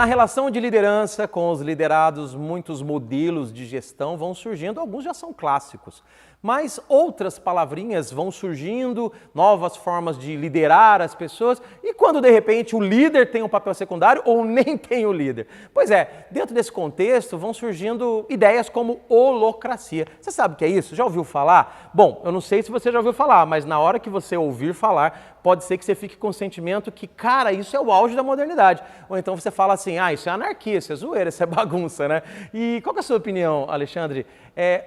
Na relação de liderança com os liderados, muitos modelos de gestão vão surgindo, alguns já são clássicos, mas outras palavrinhas vão surgindo, novas formas de liderar as pessoas, e quando de repente o líder tem um papel secundário ou nem tem o líder? Pois é, dentro desse contexto vão surgindo ideias como holocracia. Você sabe o que é isso? Já ouviu falar? Bom, eu não sei se você já ouviu falar, mas na hora que você ouvir falar, pode ser que você fique com o sentimento que, cara, isso é o auge da modernidade. Ou então você fala assim, isso é anarquia, isso é zoeira, isso é bagunça, né? E qual que é a sua opinião, Alexandre?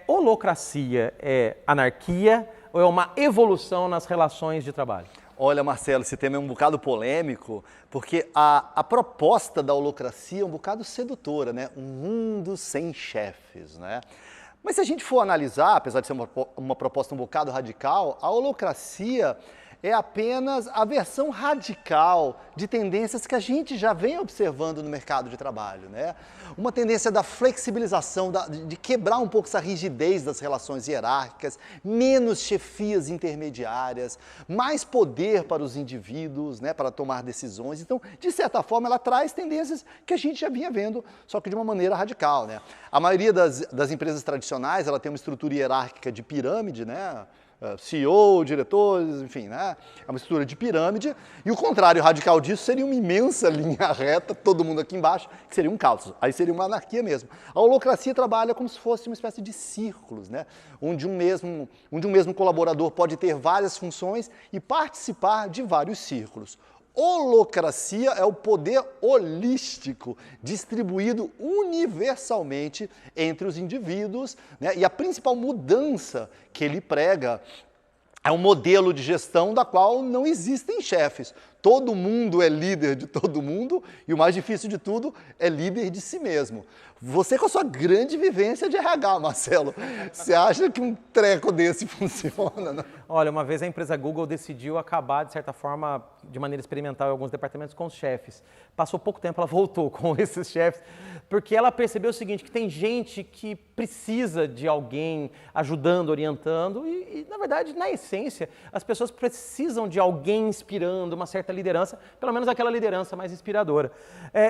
Holocracia é anarquia ou é uma evolução nas relações de trabalho? Olha, Marcelo, esse tema é um bocado polêmico, porque a proposta da holocracia é um bocado sedutora, né? Um mundo sem chefes, né? Mas se a gente for analisar, apesar de ser uma proposta um bocado radical, a holocracia é apenas a versão radical de tendências que a gente já vem observando no mercado de trabalho, né? Uma tendência da flexibilização, de quebrar um pouco essa rigidez das relações hierárquicas, menos chefias intermediárias, mais poder para os indivíduos, né, para tomar decisões. Então, de certa forma, ela traz tendências que a gente já vinha vendo, só que de uma maneira radical, né? A maioria das empresas tradicionais, ela tem uma estrutura hierárquica de pirâmide, né? CEO, diretores, enfim, né? É uma estrutura de pirâmide, e o contrário radical disso seria uma imensa linha reta, todo mundo aqui embaixo, que seria um caos, aí seria uma anarquia mesmo. A holocracia trabalha como se fosse uma espécie de círculos, né? Onde um mesmo colaborador pode ter várias funções e participar de vários círculos. Holocracia é o poder holístico distribuído universalmente entre os indivíduos, né? E a principal mudança que ele prega é um modelo de gestão da qual não existem chefes. Todo mundo é líder de todo mundo e o mais difícil de tudo é líder de si mesmo. Você com a sua grande vivência de RH, Marcelo, você acha que um treco desse funciona? Não? Olha, uma vez a empresa Google decidiu acabar, de certa forma, de maneira experimental em alguns departamentos com os chefes. Passou pouco tempo, ela voltou com esses chefes, porque ela percebeu o seguinte, que tem gente que precisa de alguém ajudando, orientando e na verdade, na essência, as pessoas precisam de alguém inspirando, uma certa liderança, pelo menos aquela liderança mais inspiradora.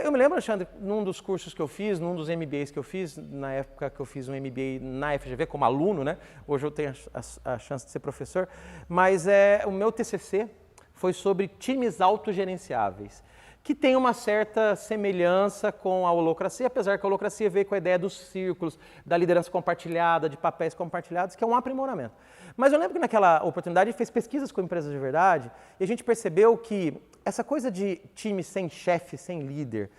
Eu me lembro, Alexandre, num dos cursos que eu fiz, num dos MBAs que eu fiz, na época que eu fiz um MBA na FGV como aluno, né? Hoje eu tenho a chance de ser professor, mas o meu TCC foi sobre times autogerenciáveis, que tem uma certa semelhança com a holocracia, apesar que a holocracia veio com a ideia dos círculos, da liderança compartilhada, de papéis compartilhados, que é um aprimoramento. Mas eu lembro que naquela oportunidade a gente fez pesquisas com empresas de verdade e a gente percebeu que essa coisa de time sem chefe, sem líder,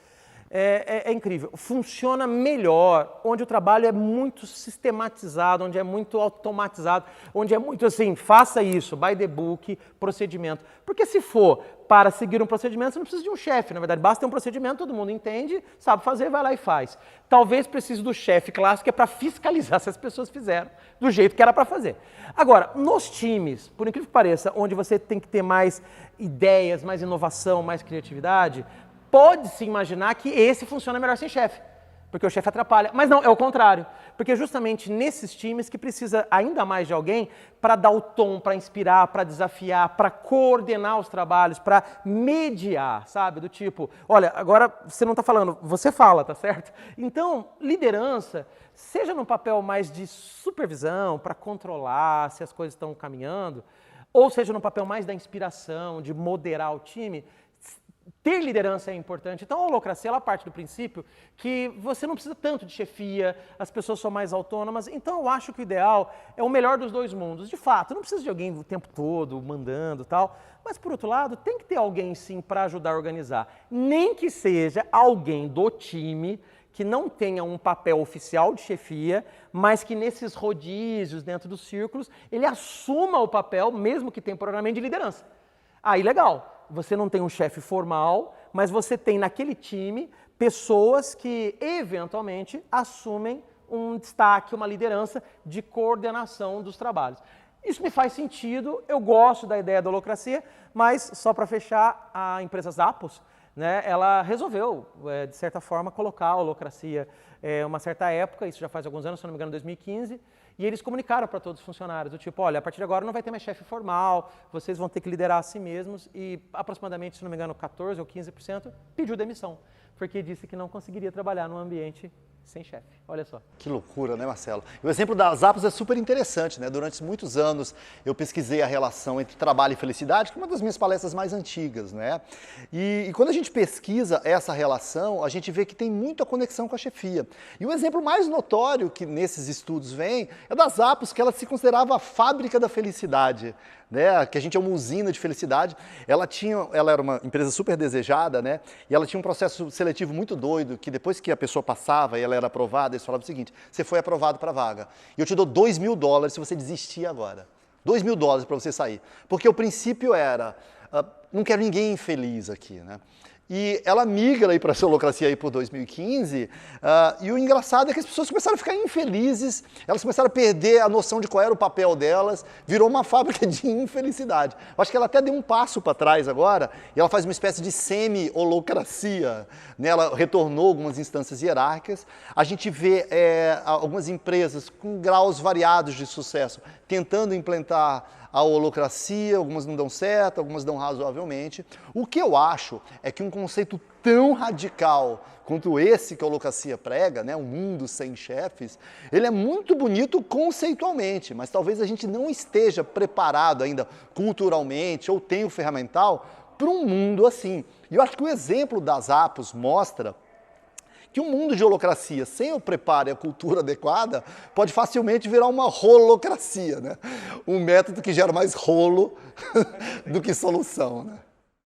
é incrível. Funciona melhor onde o trabalho é muito sistematizado, onde é muito automatizado, onde é muito assim, faça isso, by the book, procedimento. Porque se for para seguir um procedimento, você não precisa de um chefe, na verdade, basta ter um procedimento, todo mundo entende, sabe fazer, vai lá e faz. Talvez precise do chefe clássico, que é para fiscalizar se as pessoas fizeram do jeito que era para fazer. Agora, nos times, por incrível que pareça, onde você tem que ter mais ideias, mais inovação, mais criatividade, pode-se imaginar que esse funciona melhor sem chefe, porque o chefe atrapalha. Mas não, é o contrário. Porque justamente nesses times que precisa ainda mais de alguém para dar o tom, para inspirar, para desafiar, para coordenar os trabalhos, para mediar, sabe? Do tipo, olha, agora você não está falando, você fala, tá certo? Então, liderança, seja no papel mais de supervisão, para controlar se as coisas estão caminhando, ou seja no papel mais da inspiração, de moderar o time, ter liderança é importante. Então, a holocracia, ela parte do princípio que você não precisa tanto de chefia, as pessoas são mais autônomas. Então, eu acho que o ideal é o melhor dos dois mundos. De fato, não precisa de alguém o tempo todo mandando e tal. Mas, por outro lado, tem que ter alguém, sim, para ajudar a organizar. Nem que seja alguém do time que não tenha um papel oficial de chefia, mas que nesses rodízios, dentro dos círculos, ele assuma o papel, mesmo que tenha programamento de liderança. Aí, legal. Você não tem um chefe formal, mas você tem naquele time pessoas que eventualmente assumem um destaque, uma liderança de coordenação dos trabalhos. Isso me faz sentido, eu gosto da ideia da holocracia, mas só para fechar, a empresa Zappos, né, ela resolveu, de certa forma, colocar a holocracia uma certa época, isso já faz alguns anos, se não me engano, 2015, e eles comunicaram para todos os funcionários, do tipo, olha, a partir de agora não vai ter mais chefe formal, vocês vão ter que liderar a si mesmos, e aproximadamente, se não me engano, 14% ou 15% pediu demissão. porque disse que não conseguiria trabalhar num ambiente sem chefe. Olha só. Que loucura, né, Marcelo? O exemplo das Zappos é super interessante, né? Durante muitos anos eu pesquisei a relação entre trabalho e felicidade, que é uma das minhas palestras mais antigas, né? E quando a gente pesquisa essa relação, a gente vê que tem muita conexão com a chefia. E o exemplo mais notório que nesses estudos vem é das Zappos, que ela se considerava a fábrica da felicidade, né? Que a gente é uma usina de felicidade. Ela era uma empresa super desejada, né? E ela tinha um processo seletivo muito doido, que depois que a pessoa passava e ela era aprovada, eles falavam o seguinte: você foi aprovado para a vaga. E eu te dou $2.000 se você desistir agora. $2.000 para você sair. Porque o princípio era, não quero ninguém infeliz aqui, né? E ela migra aí para a Holacracia aí por 2015, e o engraçado é que as pessoas começaram a ficar infelizes, elas começaram a perder a noção de qual era o papel delas, virou uma fábrica de infelicidade. Eu acho que ela até deu um passo para trás agora, e ela faz uma espécie de semi-holocracia, né? Ela retornou algumas instâncias hierárquicas. A gente vê algumas empresas com graus variados de sucesso, tentando implantar a holacracia, algumas não dão certo, algumas dão razoavelmente. O que eu acho é que um conceito tão radical quanto esse que a holacracia prega, né, um mundo sem chefes, ele é muito bonito conceitualmente, mas talvez a gente não esteja preparado ainda culturalmente ou tenha o ferramental para um mundo assim. E eu acho que o exemplo das Zappos mostra que um mundo de holacracia sem o preparo e a cultura adequada pode facilmente virar uma rolocracia, né? Um método que gera mais rolo do que solução, né?